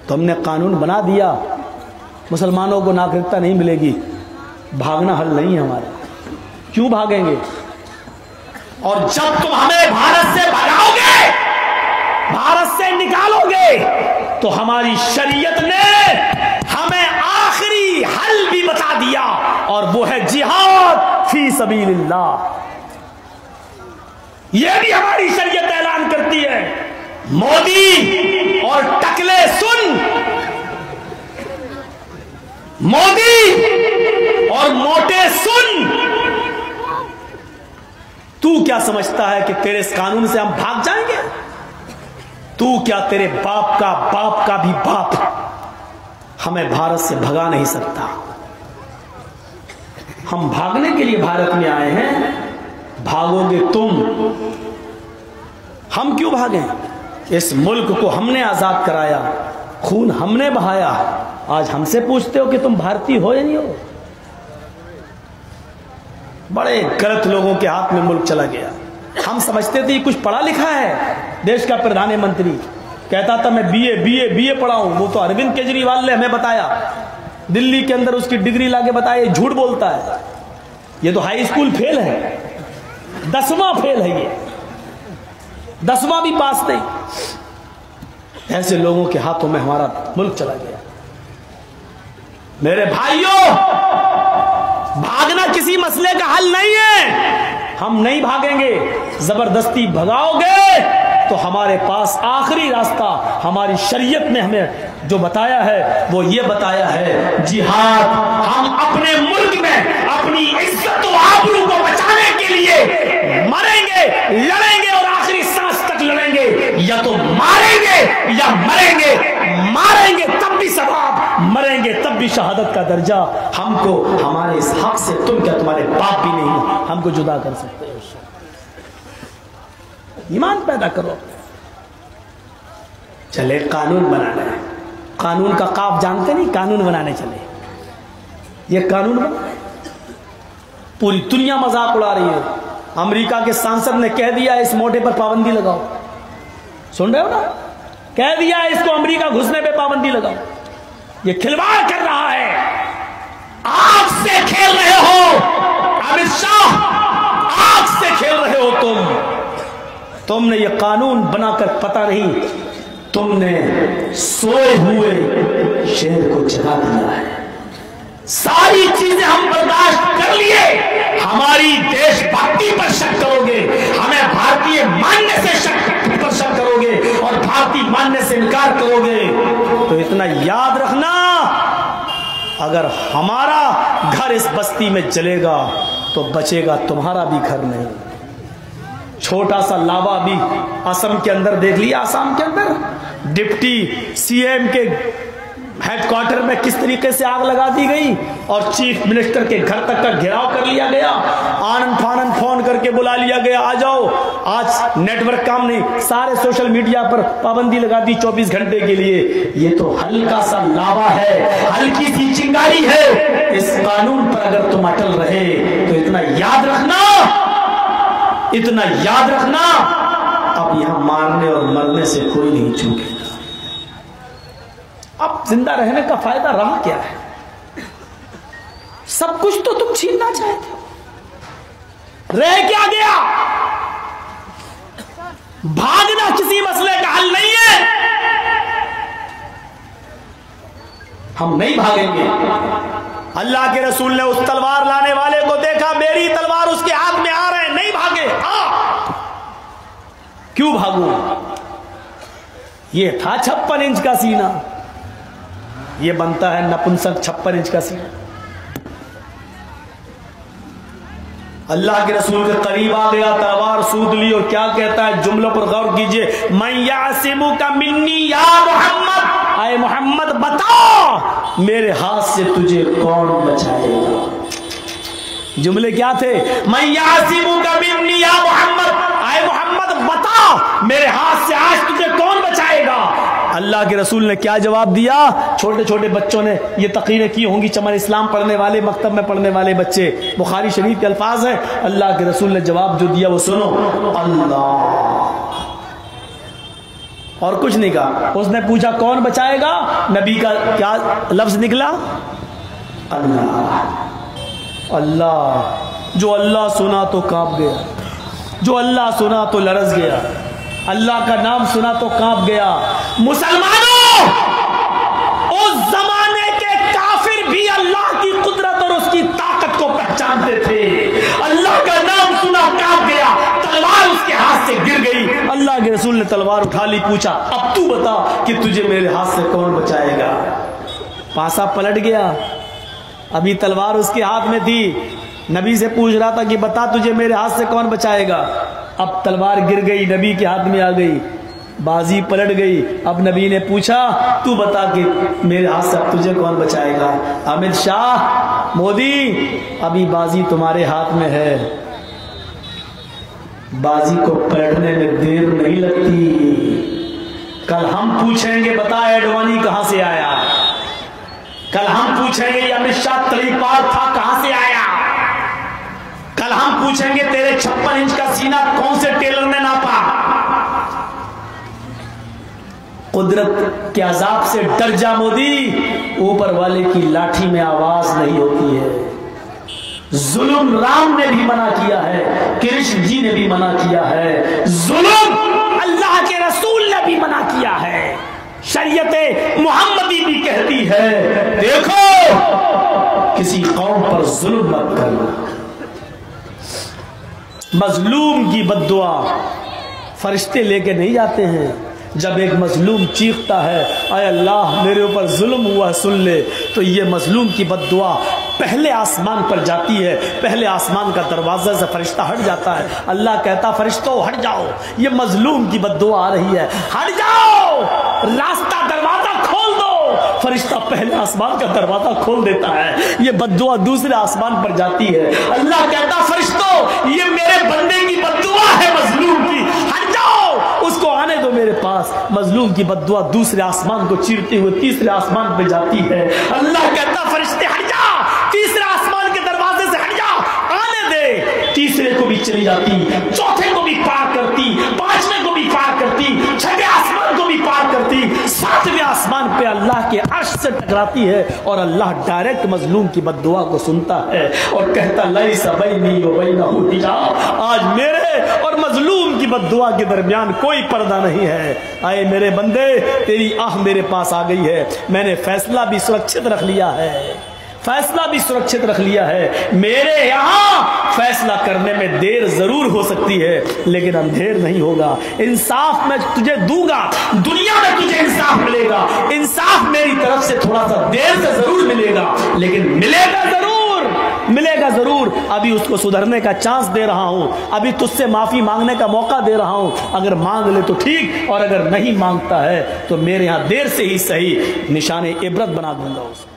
तो हमने कानून बना दिया, मुसलमानों को नागरिकता नहीं मिलेगी। भागना हल नहीं है हमारा। क्यों भागेंगे? और जब तुम हमें भारत से भगाओगे, भारत से निकालोगे, तो हमारी शरीयत ने हमें आखिरी हल भी बता दिया, और वो है जिहाद फी सबीलिल्लाह। यह भी हमारी शरीयत ऐलान करती है। मोदी और टकले सुन, मोदी और मोटे सुन, तू क्या समझता है कि तेरे इस कानून से हम भाग जाएंगे? तू क्या, तेरे बाप का भी बाप हमें भारत से भगा नहीं सकता। हम भागने के लिए भारत में आए हैं, भागोगे तुम। हम क्यों भागें? इस मुल्क को हमने आजाद कराया, खून हमने बहाया। आज हमसे पूछते हो कि तुम भारतीय हो या नहीं हो? बड़े गलत लोगों के हाथ में मुल्क चला गया। हम समझते थे कुछ पढ़ा लिखा है। देश का प्रधानमंत्री कहता था मैं बीए पढ़ा हूं। वो तो अरविंद केजरीवाल ने हमें बताया, दिल्ली के अंदर उसकी डिग्री लाके बताया, झूठ बोलता है। ये तो हाई स्कूल फेल है, 10वां फेल है, ये 10वां भी पास नहीं। ऐसे लोगों के हाथों में हमारा मुल्क चला गया। मेरे भाइयों, भागना किसी मसले का हल नहीं है। हम नहीं भागेंगे। जबरदस्ती भगाओगे तो हमारे पास आखिरी रास्ता हमारी शरीयत ने हमें जो बताया है वो ये बताया है, जिहाद। हम अपने मुल्क में अपनी इज्जत और आबरू को बचाने के लिए मरेंगे, लड़ेंगे और आखिरी सांस तक लड़ेंगे। या तो मारेंगे या मरेंगे। मारेंगे तब भी सवाब, मरेंगे तब भी शहादत का दर्जा। हमको हमारे इस हक से तुम क्या, तुम्हारे बाप भी नहीं हमको जुदा कर सकते हो। ईमान पैदा करो। चले कानून बनाना है। कानून का काफ जानते नहीं, कानून बनाने चले। ये कानून बना, पूरी दुनिया मजाक उड़ा रही है। अमेरिका के सांसद ने कह दिया इस मोटे पर पाबंदी लगाओ। सुन रहे हो ना? कह दिया इसको अमेरिका घुसने पे पाबंदी लगाओ। ये खिलवाड़ कर रहा है। आग से खेल रहे हो अमित शाह, आग से खेल रहे हो तुमने ये कानून बनाकर पता नहीं तुमने सोए हुए शेर को जगा दिया है। सारी चीजें हम बर्दाश्त कर लिए, हमारी देशभक्ति पर शक करोगे, हमें भारतीय मानने से शक करोगे और भारतीय मानने से इनकार करोगे। तो इतना याद रखना, अगर हमारा घर इस बस्ती में जलेगा तो बचेगा तुम्हारा भी घर नहीं। छोटा सा लावा भी असम के अंदर देख लिया। असम के अंदर डिप्टी सीएम के हेडक्वार्टर में किस तरीके से आग लगा दी गई और चीफ मिनिस्टर के घर तक का घेराव कर लिया गया। आनंद फानंद फोन करके बुला लिया गया, आ जाओ, आज नेटवर्क काम नहीं, सारे सोशल मीडिया पर पाबंदी लगा दी 24 घंटे के लिए। ये तो हल्का सा लावा है, हल्की सी चिंगारी है। इस कानून पर अगर तुम अटल रहे तो इतना याद रखना, इतना याद रखना, अब यहां मारने और मरने से कोई नहीं चूकेगा। अब जिंदा रहने का फायदा रहा क्या है? सब कुछ तो तुम छीनना चाहते हो, रह क्या गया? भागना किसी मसले का हल नहीं है। हम नहीं भागेंगे। अल्लाह के रसूल ने उस तलवार लाने वाले को देखा, मेरी तलवार उसके हाथ में आ रहे, नहीं भागे। क्यों भागू? ये था 56 इंच का सीना, ये बनता है नपुंसक 56 इंच का सीना। अल्लाह के रसूल के करीब आ गया, तलवार सूद ली और क्या कहता है, जुमलों पर गौर कीजिए। मैं यासिमुका मिन्नी या मोहम्मद, आए मोहम्मद बता मेरे हाथ से तुझे कौन बचाएगा? जुमले क्या थे? मैं यासिमुका मिन्नी या मोहम्मद, आए मोहम्मद बता मेरे हाथ से आज तुझे कौन बचाएगा? अल्लाह के रसूल ने क्या जवाब दिया? छोटे छोटे बच्चों ने ये तकरीरें की होंगी, चमन इस्लाम पढ़ने वाले, मकतब में पढ़ने वाले बच्चे, बुखारी शरीफ के अल्फाज है। अल्लाह के रसूल ने जवाब जो दिया वो सुनो, अल्लाह और कुछ नहीं कहा। उसने पूछा कौन बचाएगा, नबी का क्या लफ्ज निकला, अल्लाह। अल्लाह, जो अल्लाह सुना तो कांप गया, जो अल्लाह सुना तो लरस गया, अल्लाह का नाम सुना तो कांप गया। मुसलमानों, उस जमाने के काफिर भी अल्लाह की कुदरत और उसकी ताकत को पहचानते थे। अल्लाह का नाम सुना कांप गया, तलवार उसके हाथ से गिर गई। अल्लाह के रसूल ने तलवार उठा ली, पूछा अब तू बता कि तुझे मेरे हाथ से कौन बचाएगा। पासा पलट गया, अभी तलवार उसके हाथ में थी, नबी से पूछ रहा था कि बता तुझे मेरे हाथ से कौन बचाएगा। अब तलवार गिर गई, नबी के हाथ में आ गई, बाजी पलट गई। अब नबी ने पूछा तू बता कि मेरे हाथ से तुझे कौन बचाएगा। अमित शाह, मोदी, अभी बाजी तुम्हारे हाथ में है, बाजी को पलटने में देर नहीं लगती। कल हम पूछेंगे बता एडवाणी कहां से आया, कल हम पूछेंगे अमित शाह तड़ीपार था कहां से आया, कल हम पूछेंगे तेरे 56 इंच का सीना कौन से टेलर ने नापा। कुदरत के अजाब से डर जा मोदी, ऊपर वाले की लाठी में आवाज नहीं होती है। जुल्म राम ने भी मना किया है, कृष्ण जी ने भी मना किया है, जुल्म अल्लाह के रसूल ने भी मना किया है, शरीयत मुहम्मदी भी कहती है देखो किसी कौम पर जुल्म मत करना। मजलूम की बद्दुआ फरिश्ते लेके नहीं जाते हैं। जब एक मजलूम चीखता है आय अल्लाह मेरे ऊपर जुल्म हुआ सुन ले, तो ये मजलूम की बद्दुआ पहले आसमान पर जाती है, पहले आसमान का दरवाजा से फरिश्ता हट जाता है। अल्लाह कहता फरिश्तों हट जाओ, ये मजलूम की बद्दुआ आ रही है, हट जाओ, रास्ता दरवाजा खोल दो। फरिश्ता पहले आसमान का दरवाजा खोल देता है, ये बद्दुआ दूसरे आसमान पर जाती है। अल्लाह कहता फरिश्तों ये मेरे बंदे की बद्दुआ है मजलूम की, हट जाओ, उसको आने दो मेरे पास। मजलूम की बद्दुआ दूसरे आसमान को चीरते हुए तीसरे आसमान पे जाती है। अल्लाह कहता फरिश्ते हट जा, तीसरे आसमान के दरवाजे से हट जा, आने दे। तीसरे को भी चली जाती, चौथे को भी पार करती, पांचवें को भी पार करती, छठे आसमान को भी पार करती, सातवें आसमान पे अल्लाह के अर्श से टकराती है और अल्लाह डायरेक्ट मजलूम की बद्दुआ को सुनता है और कहता लैसा बैनी व बैनहु हिजाब, आज मेरे और मजलूम की बद्दुआ के दरमियान कोई पर्दा नहीं है। आए मेरे बंदे, तेरी आह मेरे पास आ गई है, मैंने फैसला भी सुरक्षित रख लिया है, फैसला भी सुरक्षित रख लिया है। मेरे यहां फैसला करने में देर जरूर हो सकती है लेकिन अंधेर नहीं होगा। इंसाफ मैं तुझे दूंगा, दुनिया में तुझे इंसाफ मिलेगा, इंसाफ मेरी तरफ से थोड़ा सा देर से जरूर मिलेगा लेकिन मिलेगा जरूर, मिलेगा जरूर। अभी उसको सुधरने का चांस दे रहा हूं, अभी तुझसे माफी मांगने का मौका दे रहा हूं, अगर मांग ले तो ठीक और अगर नहीं मांगता है तो मेरे यहां देर से ही सही निशाने इबरत बना दूंगा उसको।